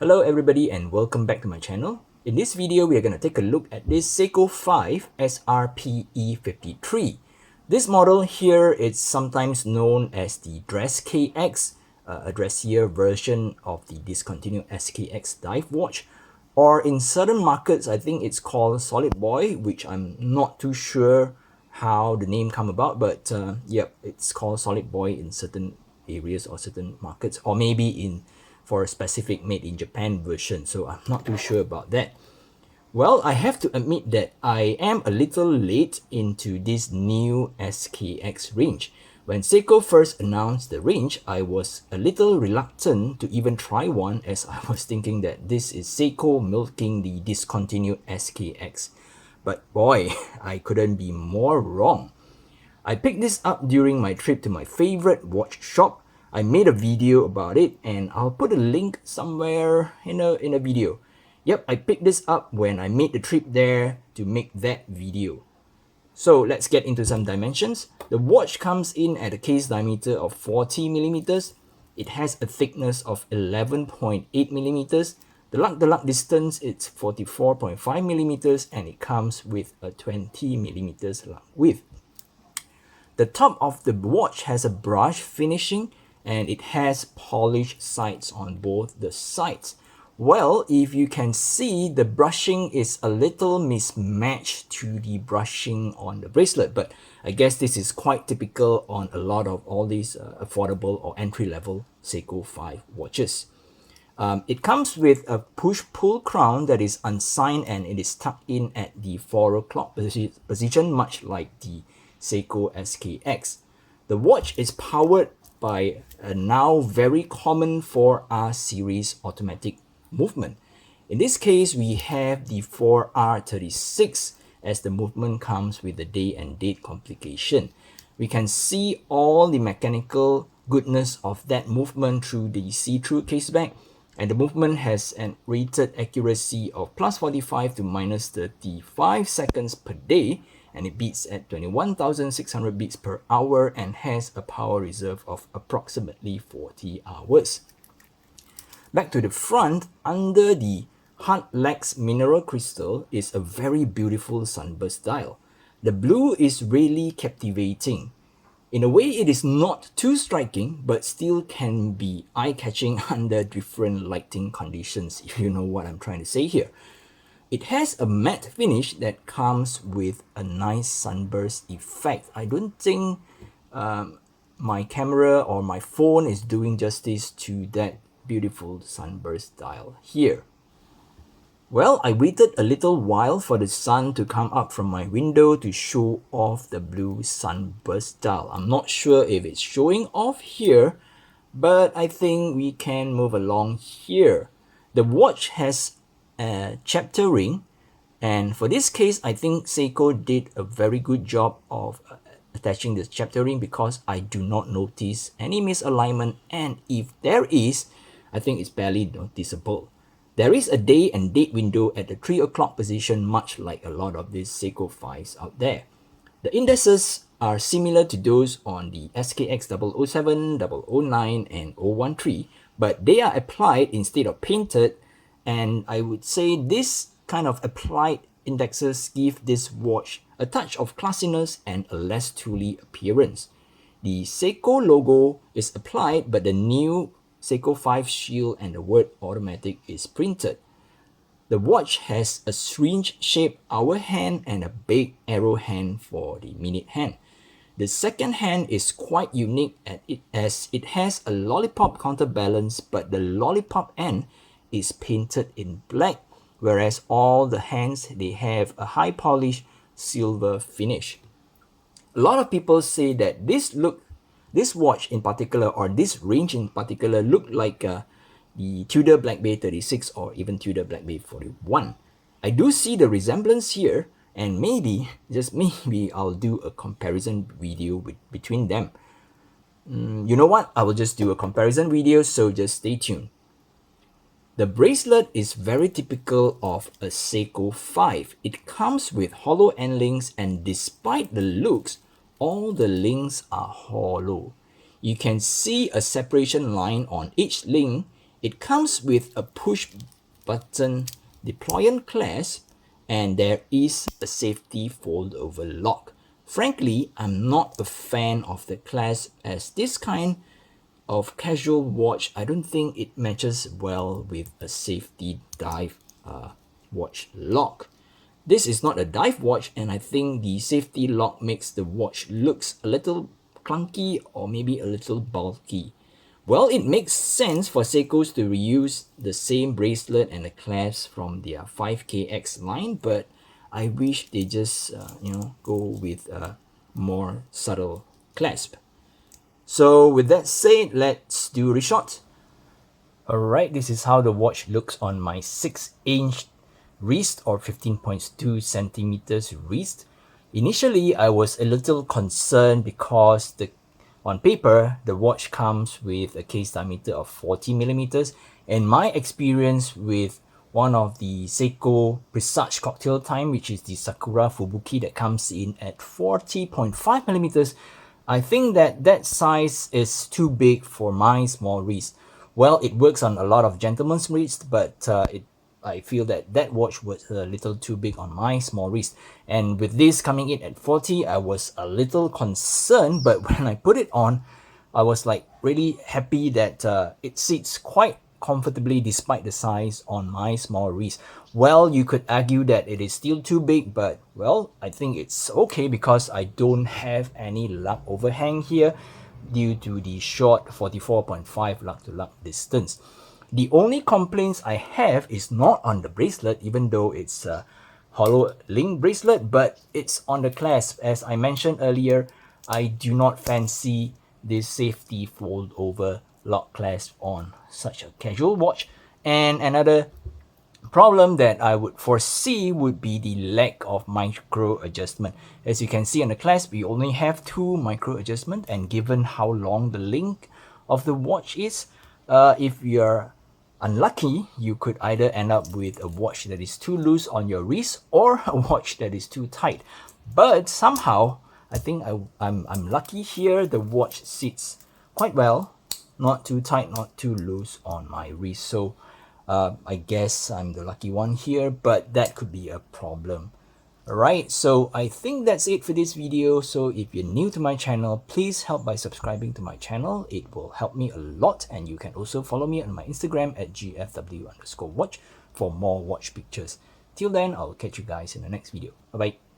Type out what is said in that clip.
Hello everybody and welcome back to my channel. In this video, we are going to take a look at this Seiko 5 SRPE53. This model here is sometimes known as the DressKX, a dressier version of the discontinued SKX dive watch. Or in certain markets, I think it's called Solid Boy, which I'm not too sure how the name come about, but yep, it's called Solid Boy in certain areas or certain markets, or maybe in for a specific made in Japan version, so I'm not too sure about that. Well, I have to admit that I am a little late into this new SKX range. When Seiko first announced the range, I was a little reluctant to even try one, as I was thinking that this is Seiko milking the discontinued SKX. But boy, I couldn't be more wrong. I picked this up during my trip to my favorite watch shop. I made a video about it and I'll put a link somewhere in a video. Yep, I picked this up when I made the trip there to make that video. So let's get into some dimensions. The watch comes in at a case diameter of 40 millimeters. It has a thickness of 11.8 millimeters. The lug distance is 44.5 millimeters and it comes with a 20 millimeters lug width. The top of the watch has a brush finishing and it has polished sides on both the sides. Well, if you can see, the brushing is a little mismatched to the brushing on the bracelet, but I guess this is quite typical on a lot of all these affordable or entry-level Seiko 5 watches. It comes with a push-pull crown that is unsigned and it is tucked in at the 4 o'clock position, much like the Seiko SKX. The watch is powered by a now very common 4R series automatic movement. In this case, we have the 4R36 as the movement comes with the day and date complication. We can see all the mechanical goodness of that movement through the see-through caseback, and the movement has an rated accuracy of plus 45 to minus 35 seconds per day, and it beats at 21,600 beats per hour and has a power reserve of approximately 40 hours. Back to the front, under the hard lex mineral crystal is a very beautiful sunburst dial. The blue is really captivating. In a way, it is not too striking, but still can be eye-catching under different lighting conditions, if you know what I'm trying to say here. It has a matte finish that comes with a nice sunburst effect. I don't think my camera or my phone is doing justice to that beautiful sunburst dial here. Well, I waited a little while for the sun to come up from my window to show off the blue sunburst dial. I'm not sure if it's showing off here, but I think we can move along here. The watch has a chapter ring, and for this case, I think Seiko did a very good job of attaching this chapter ring because I do not notice any misalignment, and if there is, I think it's barely noticeable. There is a day and date window at the 3 o'clock position, much like a lot of these Seiko 5s out there. The indices are similar to those on the SKX 007, 009 and 013, but they are applied instead of painted, and I would say this kind of applied indexes give this watch a touch of classiness and a less tooly appearance. The Seiko logo is applied, but the new Seiko 5 shield and the word automatic is printed. The watch has a syringe-shaped hour hand and a big arrow hand for the minute hand. The second hand is quite unique as it has a lollipop counterbalance, but the lollipop end is painted in black, whereas all the hands, they have a high polished silver finish. A lot of people say that this watch in particular, or this range in particular, look like the Tudor Black Bay 36 or even Tudor Black Bay 41. I do see the resemblance here, and maybe, just maybe, I'll do a comparison video between them. You know what? I will just do a comparison video, so just stay tuned. The bracelet is very typical of a Seiko 5. It comes with hollow end links, and despite the looks, all the links are hollow. You can see a separation line on each link, It comes with a push button deployant clasp, and there is a safety fold over lock. Frankly, I'm not a fan of the clasp, as this kind of casual watch, I don't think it matches well with a safety dive watch lock. This is not a dive watch, and I think the safety lock makes the watch looks a little clunky or maybe a little bulky. Well, it makes sense for Seikos to reuse the same bracelet and the clasp from their 5KX line, but I wish they just go with a more subtle clasp. So with that said, let's do a reshot. Alright, this is how the watch looks on my 6-inch wrist or 15.2 centimeters wrist. Initially, I was a little concerned because on paper, the watch comes with a case diameter of 40 millimeters, and my experience with one of the Seiko Presage Cocktail Time, which is the Sakura Fubuki that comes in at 40.5 millimeters, I think that size is too big for my small wrist. Well, it works on a lot of gentlemen's wrists, but I feel that watch was a little too big on my small wrist. And with this coming in at 40, I was a little concerned, but when I put it on, I was like really happy that it sits quite comfortably despite the size on my small wrist. Well, you could argue that it is still too big, but well, I think it's okay because I don't have any lug overhang here due to the short 44.5 lug to lug distance. The only complaints I have is not on the bracelet, even though it's a hollow link bracelet, but it's on the clasp. As I mentioned earlier, I do not fancy this safety fold over lock clasp on such a casual watch. And another problem that I would foresee would be the lack of micro adjustment. As you can see on the clasp, we only have 2 micro adjustment, and given how long the link of the watch is, if you're unlucky, you could either end up with a watch that is too loose on your wrist or a watch that is too tight. But somehow, I think I'm lucky here. The watch sits quite well, not too tight, not too loose on my wrist. So I guess I'm the lucky one here, but that could be a problem. Alright, so I think that's it for this video. So if you're new to my channel, please help by subscribing to my channel. It will help me a lot, and you can also follow me on my Instagram at gfw_watch for more watch pictures. Till then, I'll catch you guys in the next video. Bye bye.